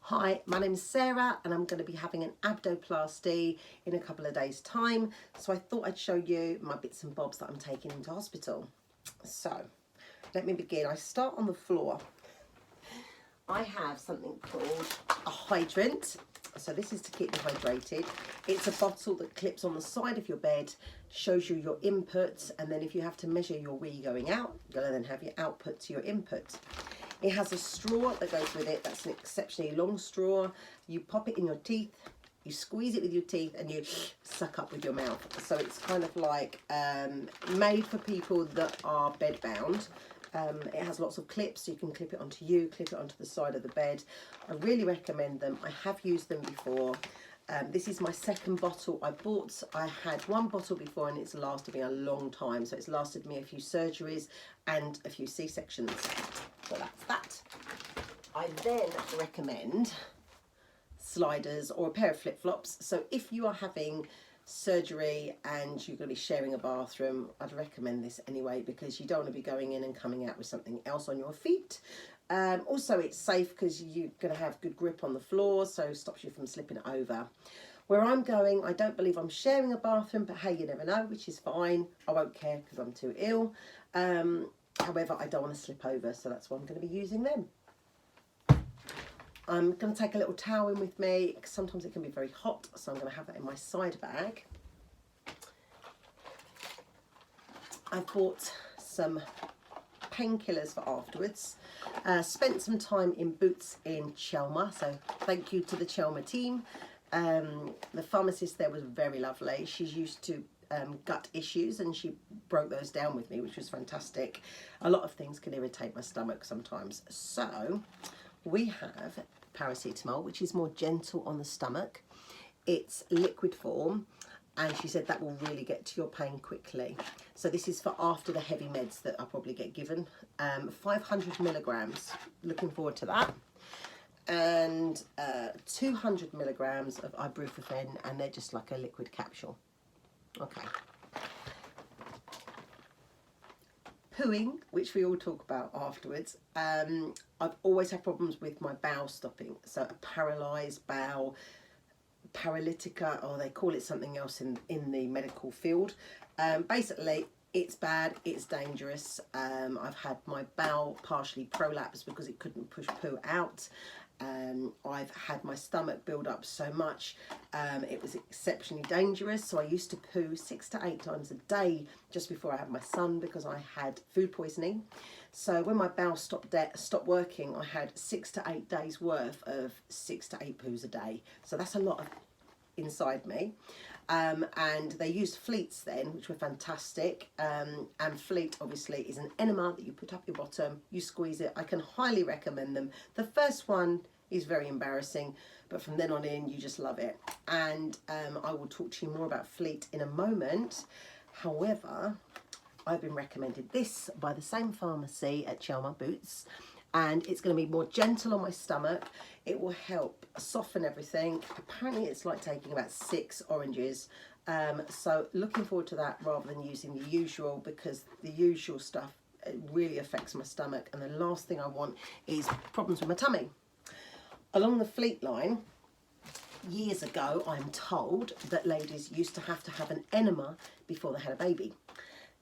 Hi, my name's Sarah and I'm going to be having an abdoplasty in a couple of days' time. So I thought I'd show you my bits and bobs that I'm taking into hospital. So let me begin. I start on the floor. I have something called a hydrant. So this is to keep me hydrated. It's a bottle that clips on the side of your bed, shows you your inputs, and then if you have to measure your wee going out, you'll then have your output to your input. It has a straw that goes with it. That's an exceptionally long straw. You pop it in your teeth, you squeeze it with your teeth, and you suck up with your mouth. So it's kind of like made for people that are bedbound. It has lots of clips, so you can clip it onto you, clip it onto the side of the bed. I really recommend them. I have used them before. This is my second bottle I bought. I had one bottle before and it's lasted me a long time. So it's lasted me a few surgeries and a few C-sections. So that's that. I then recommend sliders or a pair of flip-flops. So if you are having surgery and you're going to be sharing a bathroom, I'd recommend this anyway, because you don't want to be going in and coming out with something else on your feet. Also it's safe because you're going to have good grip on the floor, so it stops you from slipping over. Where I'm going, I don't believe I'm sharing a bathroom, but hey, you never know, which is fine. I won't care because I'm too ill. However, I don't want to slip over, so that's why I'm going to be using them. I'm going to take a little towel in with me. Sometimes it can be very hot, so I'm going to have that in my side bag. I bought some painkillers for afterwards. Spent some time in Boots in Chelmer, so thank you to the Chelmer team. The pharmacist there was very lovely. She's used to gut issues and she broke those down with me, which was fantastic. A lot of things can irritate my stomach sometimes. So we have paracetamol, which is more gentle on the stomach. It's liquid form, and she said that will really get to your pain quickly. So this is for after the heavy meds that I'll probably get given. 500 milligrams, looking forward to that. And 200 milligrams of ibuprofen, and they're just like a liquid capsule. Okay. Pooing, which we all talk about afterwards. I've always had problems with my bowel stopping. So a paralysed bowel, paralytica, or they call it something else in the medical field. Basically, it's bad, it's dangerous. I've had my bowel partially prolapse because it couldn't push poo out. I've had my stomach build up so much, it was exceptionally dangerous. So I used to poo 6 to 8 times a day just before I had my son, because I had food poisoning. So when my bowel stopped working, I had 6 to 8 days worth of 6 to 8 poos a day. So that's a lot of inside me. And they used Fleets then, which were fantastic. And Fleet obviously is an enema that you put up your bottom, you squeeze it. I can highly recommend them. The first one is very embarrassing, but from then on in, you just love it. And I will talk to you more about Fleet in a moment. However, I've been recommended this by the same pharmacy at Chelmer, Boots, and it's going to be more gentle on my stomach. It will help soften everything. Apparently it's like taking about 6 oranges. So looking forward to that rather than using the usual, because the usual stuff, it really affects my stomach, and the last thing I want is problems with my tummy. Along the Fleet line, years ago, I'm told that ladies used to have an enema before they had a baby.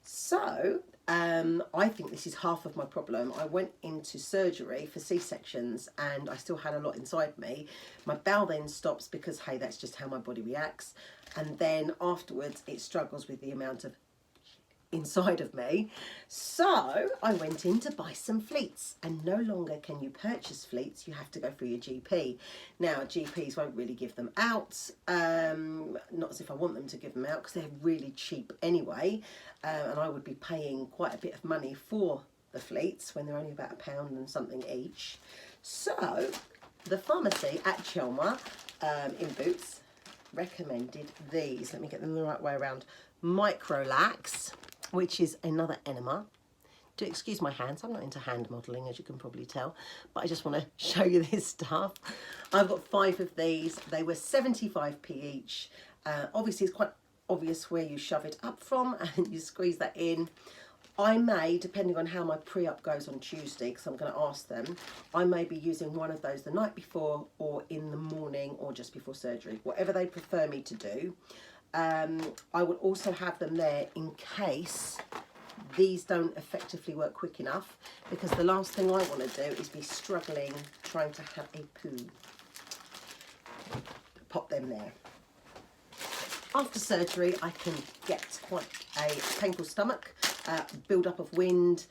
So I think this is half of my problem. I went into surgery for C-sections and I still had a lot inside me. My bowel then stops because, hey, that's just how my body reacts. And then afterwards it struggles with the amount of inside of me. So I went in to buy some Fleets, and no longer can you purchase Fleets, you have to go through your GP. Now GPs won't really give them out, not as if I want them to give them out, because they're really cheap anyway, and I would be paying quite a bit of money for the Fleets when they're only about £1 and something each. So the pharmacy at Chelmer in Boots recommended these. Let me get them the right way around. Microlax, which is another enema. Do excuse my hands, I'm not into hand modelling, as you can probably tell, but I just want to show you this stuff. I've got 5 of these. They were 75p each. Obviously it's quite obvious where you shove it up from, and you squeeze that in. I may, depending on how my pre-op goes on Tuesday, because I'm going to ask them, I may be using one of those the night before or in the morning or just before surgery, whatever they prefer me to do. I will also have them there in case these don't effectively work quick enough, because the last thing I want to do is be struggling trying to have a poo. Pop them there. After surgery, I can get quite a painful stomach, build up of wind.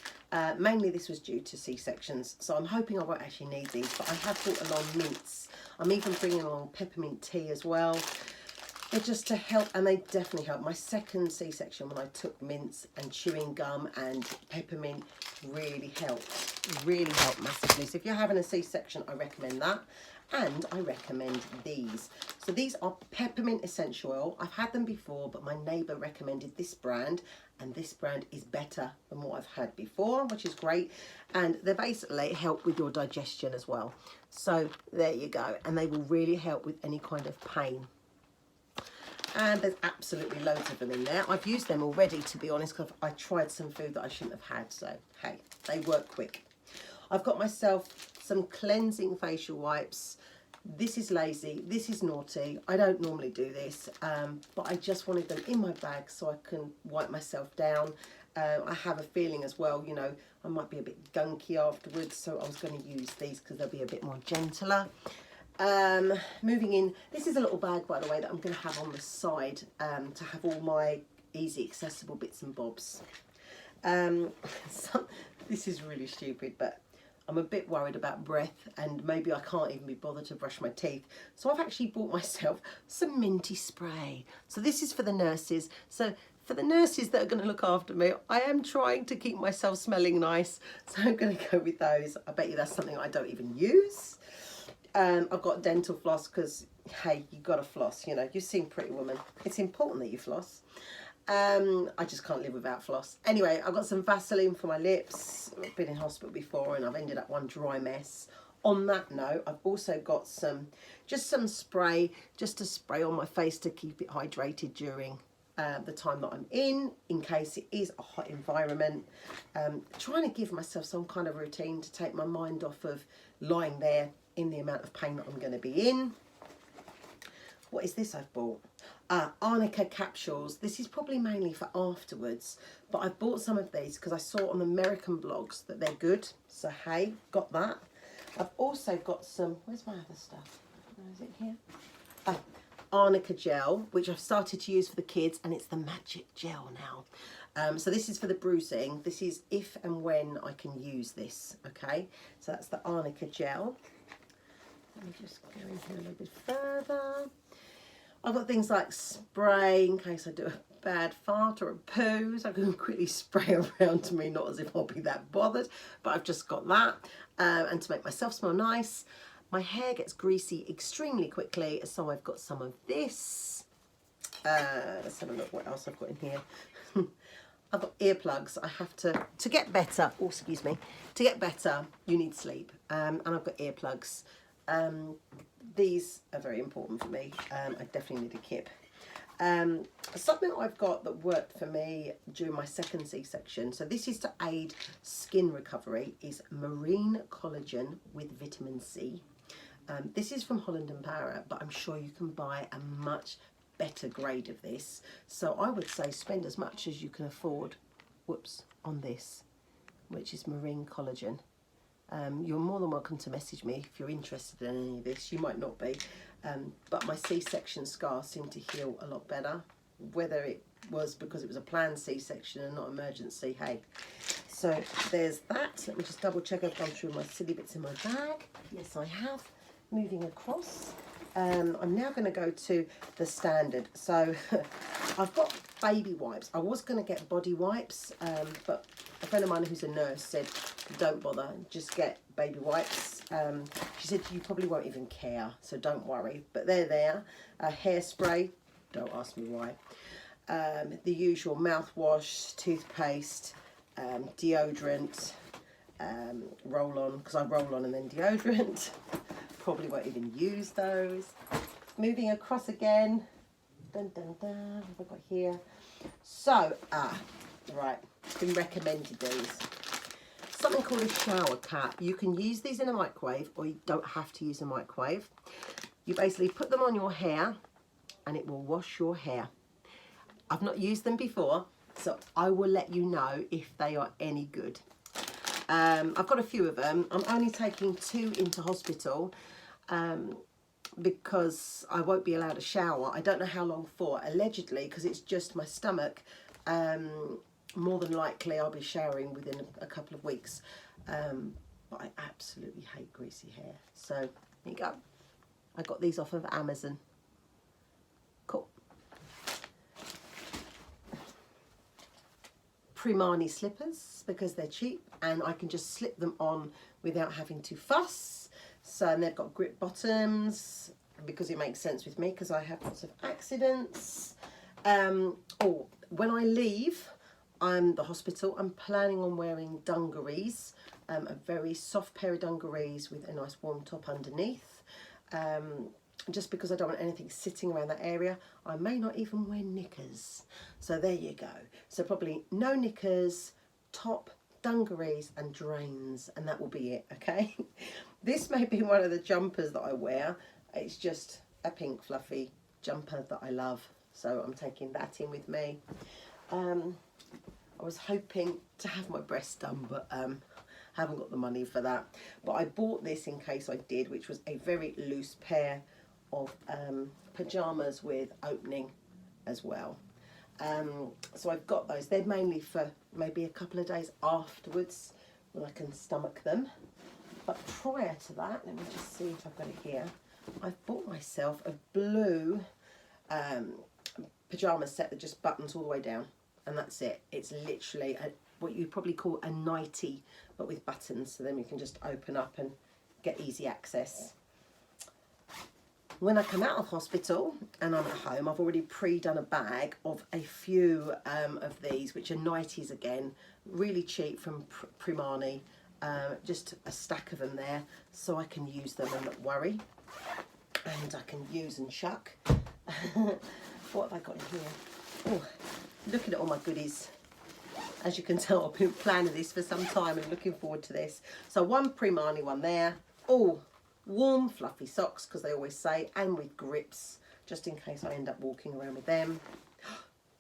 Mainly this was due to C-sections, so I'm hoping I won't actually need these, but I have brought along mints. I'm even bringing along peppermint tea as well. They're just to help, and they definitely help. My second C-section, when I took mints and chewing gum and peppermint, really helped massively. So if you're having a C-section, I recommend that. And I recommend these. So these are peppermint essential oil. I've had them before, but my neighbour recommended this brand, and this brand is better than what I've had before, which is great. And they basically help with your digestion as well. So there you go. And they will really help with any kind of pain. And there's absolutely loads of them in there. I've used them already, to be honest, because I tried some food that I shouldn't have had. So, hey, they work quick. I've got myself some cleansing facial wipes. This is lazy, this is naughty. I don't normally do this, but I just wanted them in my bag so I can wipe myself down. I have a feeling as well, you know, I might be a bit gunky afterwards, so I was going to use these because they'll be a bit more gentler. Moving in, this is a little bag, by the way, that I'm going to have on the side to have all my easy accessible bits and bobs. This is really stupid, but I'm a bit worried about breath, and maybe I can't even be bothered to brush my teeth. So I've actually bought myself some minty spray. So this is for the nurses. So for the nurses that are going to look after me, I am trying to keep myself smelling nice. So I'm going to go with those. I bet you that's something I don't even use. I've got dental floss because, hey, you've got to floss. You know, you've seen Pretty Woman. It's important that you floss. I just can't live without floss. Anyway, I've got some Vaseline for my lips. I've been in hospital before and I've ended up one dry mess. On that note, I've also got some spray, just to spray on my face to keep it hydrated during the time that I'm in case it is a hot environment. Trying to give myself some kind of routine to take my mind off of lying there in the amount of pain that I'm going to be in. What is this I've bought? Arnica capsules. This is probably mainly for afterwards, but I bought some of these because I saw on American blogs that they're good. So hey, got that. I've also got some, where's my other stuff? Where is it here? Arnica gel, which I've started to use for the kids, and it's the magic gel now. So this is for the bruising. This is if and when I can use this, okay? So that's the Arnica gel. Let me just go in here a little bit further. I've got things like spray in case I do a bad fart or a poo, so I can quickly spray around me, not as if I'll be that bothered, but I've just got that. And to make myself smell nice. My hair gets greasy extremely quickly, so I've got some of this. Let's have a look what else I've got in here. I've got earplugs. I have to get better, oh excuse me, to get better you need sleep, and I've got earplugs. These are very important for me. I definitely need a kip. Something I've got that worked for me during my second C-section, so this is to aid skin recovery, is marine collagen with vitamin C. This is from Holland & Barrett, but I'm sure you can buy a much better grade of this. So I would say spend as much as you can afford, on this, which is marine collagen. You're more than welcome to message me if you're interested in any of this. You might not be, but my C-section scar seemed to heal a lot better. Whether it was because it was a planned C-section and not emergency, hey. So there's that. Let me just double check I've gone through my silly bits in my bag. Yes, I have. Moving across. I'm now going to go to the standard. So I've got baby wipes. I was going to get body wipes, but a friend of mine who's a nurse said, don't bother, just get baby wipes. She said you probably won't even care, so don't worry. But they're there. Hairspray, don't ask me why. The usual mouthwash, toothpaste, deodorant, roll-on, because I roll on and then deodorant. Probably won't even use those. Moving across again. Dun, dun, dun. What have I got here? So, right. been recommended these. Something called a shower cap. You can use these in a microwave, or you don't have to use a microwave. You basically put them on your hair and it will wash your hair. I've not used them before, so I will let you know if they are any good. I've got a few of them. I'm only taking 2 into hospital because I won't be allowed a shower. I don't know how long for, allegedly, because it's just my stomach. More than likely I'll be showering within a couple of weeks. But I absolutely hate greasy hair. So there you go. I got these off of Amazon. Cool. Primani slippers, because they're cheap and I can just slip them on without having to fuss. So, and they've got grip bottoms, because it makes sense with me because I have lots of accidents. Oh, when I leave the hospital, I'm planning on wearing dungarees, a very soft pair of dungarees with a nice warm top underneath. Just because I don't want anything sitting around that area. I may not even wear knickers. So there you go. So probably no knickers, top, dungarees and drains, and that will be it, okay? This may be one of the jumpers that I wear. It's just a pink fluffy jumper that I love. So I'm taking that in with me. I was hoping to have my breasts done, but haven't got the money for that. But I bought this in case I did, which was a very loose pair of pyjamas with opening as well. So I've got those. They're mainly for maybe a couple of days afterwards when I can stomach them. But prior to that, let me just see if I've got it here. I've bought myself a blue pyjama set that just buttons all the way down, and that's it. It's literally what you'd probably call a nightie, but with buttons, so then you can just open up and get easy access. When I come out of hospital and I'm at home, I've already pre-done a bag of a few of these, which are nighties again, really cheap from Primani. Just a stack of them there, so I can use them and not worry. And I can use and chuck. What have I got in here? Oh, looking at all my goodies. As you can tell, I've been planning this for some time and looking forward to this. So one Primani one there. Oh, warm fluffy socks, because they always say, and with grips, just in case I end up walking around with them.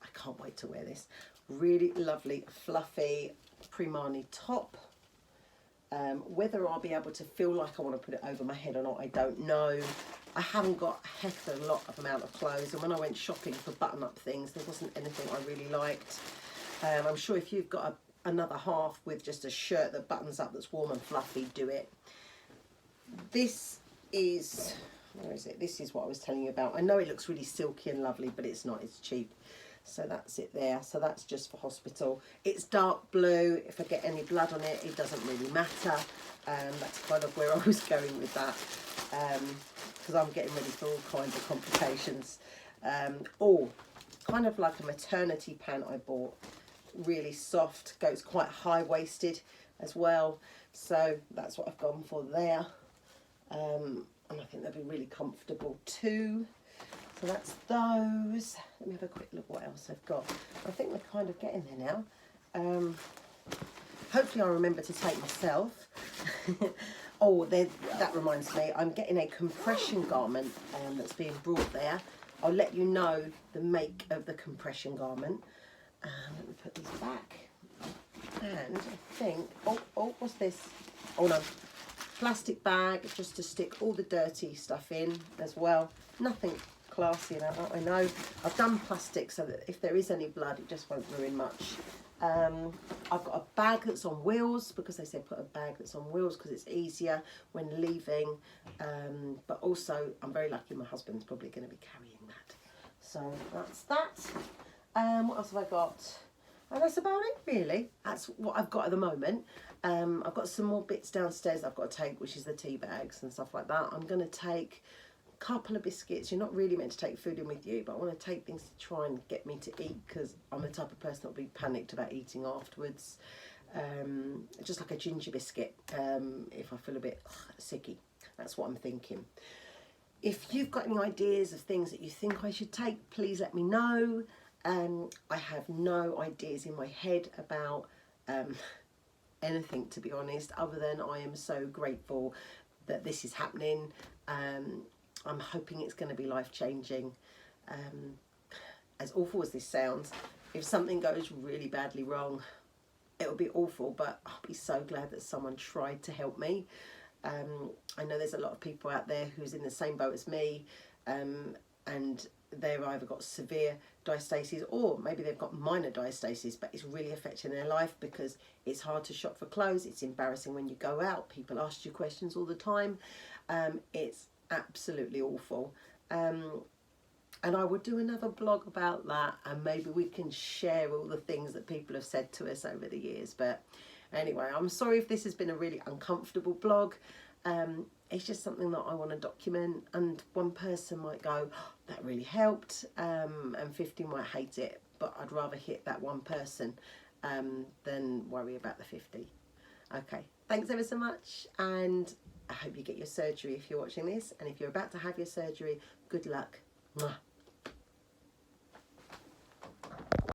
I can't wait to wear this. Really lovely fluffy Primani top. Whether I'll be able to feel like I want to put it over my head or not, I don't know. I haven't got a heck of a lot of amount of clothes, and when I went shopping for button-up things, there wasn't anything I really liked. I'm sure if you've got another half with just a shirt that buttons up that's warm and fluffy, do it. This is, where is it? This is what I was telling you about. I know it looks really silky and lovely, but it's not, it's cheap. So that's it there. So that's just for hospital. It's dark blue. If I get any blood on it, it doesn't really matter. That's kind of where I was going with that, because I'm getting ready for all kinds of complications. Oh, kind of like a maternity pant I bought. Really soft, goes quite high-waisted as well. So that's what I've gone for there. And I think they'll be really comfortable too. So that's those. Let me have a quick look what else I've got. I think we're kind of getting there now. Hopefully I'll remember to take myself. Oh, that reminds me, I'm getting a compression garment that's being brought there. I'll let you know the make of the compression garment. Let me put these back. And I think, oh, what's this? Oh no, plastic bag just to stick all the dirty stuff in as well. Nothing classy in that, I know. I've done plastic so that if there is any blood, it just won't ruin much. I've got a bag that's on wheels, because they say put a bag that's on wheels because it's easier when leaving. But also, I'm very lucky my husband's probably going to be carrying that. So that's that. What else have I got? And that's about it, really. That's what I've got at the moment. I've got some more bits downstairs I've got to take, which is the tea bags and stuff like that. I'm going to take a couple of biscuits. You're not really meant to take food in with you, but I want to take things to try and get me to eat, because I'm the type of person that will be panicked about eating afterwards. Just like a ginger biscuit, if I feel a bit sicky. That's what I'm thinking. If you've got any ideas of things that you think I should take, please let me know. I have no ideas in my head about anything, to be honest, other than I am so grateful that this is happening. I'm hoping it's going to be life-changing. As awful as this sounds, if something goes really badly wrong, it will be awful, but I'll be so glad that someone tried to help me. I know there's a lot of people out there who's in the same boat as me, and they've either got severe diastasis or maybe they've got minor diastasis, but it's really affecting their life because it's hard to shop for clothes, it's embarrassing when you go out, people ask you questions all the time. It's absolutely awful. And I would do another blog about that, and maybe we can share all the things that people have said to us over the years. But anyway, I'm sorry if this has been a really uncomfortable blog. It's just something that I want to document, and one person might go, oh, that really helped, and 50 might hate it, but I'd rather hit that one person than worry about the 50. Okay, thanks ever so much, and I hope you get your surgery if you're watching this, and if you're about to have your surgery, good luck. Mwah.